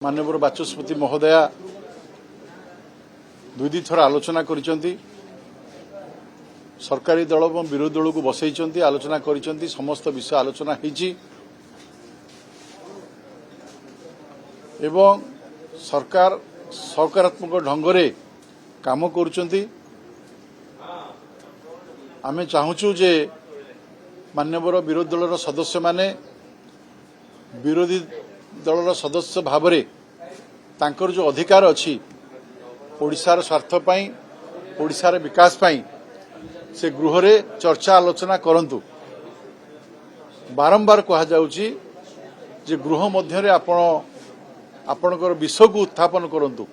माननीय बाचस्पति महोदया दुई थर आलोचना करिसेंती सरकारी दल और विरोधी दल को बसई आलोचना करिसेंती समस्त विषय आलोचना होईची एवं सरकार सकारात्मक ढंगरे काम करुचंती। आमे चाहूचु जे मान्यवर विरोधी दलर सदस्य माने विरोधी दलर सदस्य भावरे तांकर जो अधिकार अच्छी ओडिशार स्वार्थ पाई ओडिशार विकास पाई से गृह रे चर्चा आलोचना करंतु। बारंबार कहा जाउची जे गृह मध्यरे आपणकर विषय को उत्थापन करंतु।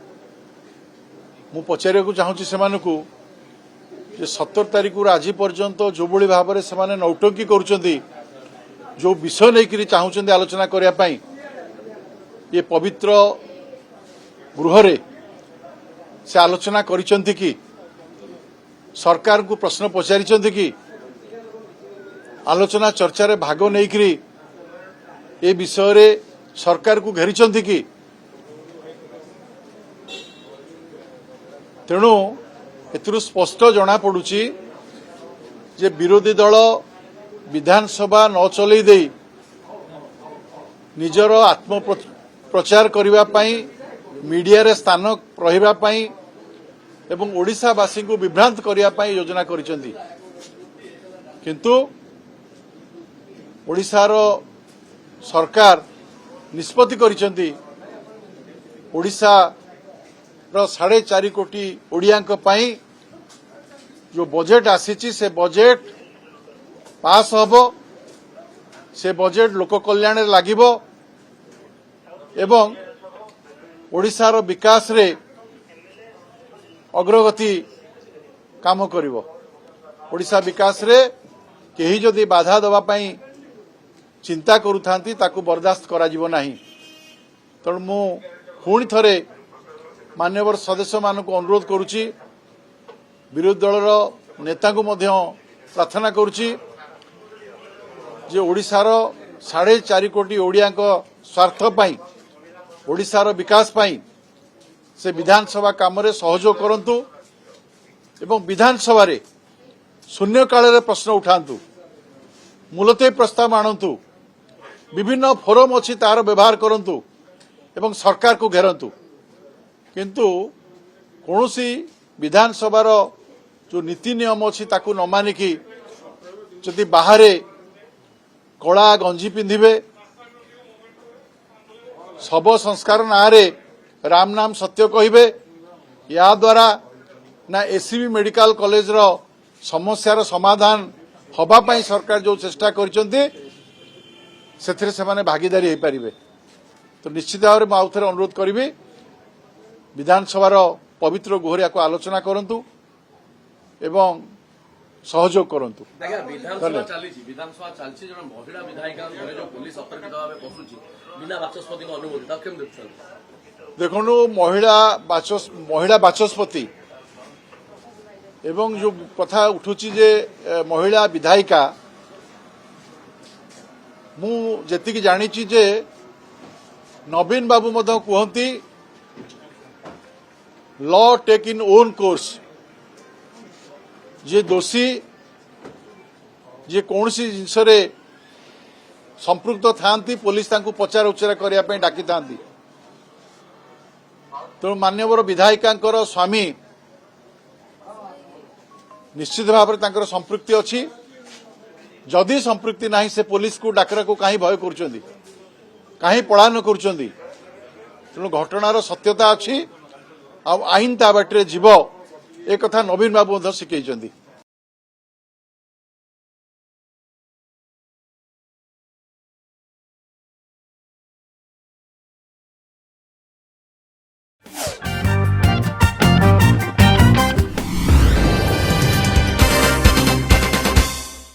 मु पचारिया चाहूँगी सेमानकु जे 17 तारीख आज पर्यंत जो भली भाव में से नौटंकी करुचंती जो विषय नहीं चाहूँगी आलोचना करने पाई ये पवित्र गृह रे से आलोचना करिसेंती कि सरकार को प्रश्न पचारिसेंती कि आलोचना चर्चा रे भाग नहीं करी ए विषय रे सरकार को घेरिसेंती कि तेणु एथुरु स्पष्ट जना पड़ुची जे विरोधी दल विधानसभा न चलई दे निजर आत्म प्रचार करने पाई मीडिया रे स्थान रहिबा पाई एवं ओडिशावासी को विभ्रांत करने पाई योजना करिसेंती। किंतु ओडिशार सरकार निष्पत्ति करिसेंती ओडिशा रो 4.5 कोटी ओडियांक पाई जो बजेट आसीची से बजेट पास हबो से बजेट लोक कल्याण रे लागिबो एवं ओडिशार विकास रे अग्रगति काम करिवो। ओडिशा विकास रे केही जदि बाधा दवा पाई चिंता करूथांती ताकू बर्दाश्त करा जिवो नाही। तेणु मु पुणी थरे मान्यवर सदस्य मानक अनुरोध करुची विरोधी दलर नेता को मध्य प्रार्थना करुची जे ओडिशार 4.5 कोटी ओडियांक स्वार्थ पाई ओडिशार विकास पाई से विधानसभा काम रे सहयोग करंतु एवं विधानसभा रे शून्य काल रे प्रश्न उठांतु मुलतवी प्रस्ताव आणंतु विभिन्न फोरम अछि तार व्यवहार करंतु एवं सरकार को घेरंतु। किंतु कौनसी विधानसभार जो नीति नियम अच्छी ताकू न मानिकी जदि बाहरे कला गंजी पिंधिबे शव संस्कार नारे राम नाम सत्य कहिबे या द्वारा ना एससीबी मेडिकल कॉलेज रो समस्यार समाधान हबा पाई सरकार जो चेष्टा करिसेंती सेथिरे सेमाने भागीदारी होई परिबे। तो निश्चित भाव में आउ थरे अनुरोध करिबे विधानसभार पवित्र गुहरिया को आलोचना करंतु एवं सहयोग करंतु। विधानसभा चलछि जण महिला विधायिका घरे जो पुलिस अतर्कित भाव पसुछि बिना बाचस्पति को अनुमति ता केम देखछन। देखनु महिला बाचस्पति एवं जो कथा उठुछि जे महिला विधायिका मु जेतिकी जानिछि जे नवीन बाबू मध्य कहती law take in own course जे दोषी जे कौन सी जिनस संपृक्त थांती पुलिस तांकु पचार उच्चार करने डाकी था। तेणु मान्यवर विधायिका स्वामी निश्चित भाव में संपृक्ति अच्छी जदि संपृक्ति नहीं से पुलिस को डाकरा को कहीं भय कर कहीं पलायन कर तेणु घटनार सत्यता अच्छी आईन ता बाटे जीव एक कथा नवीन बाबू शिखई।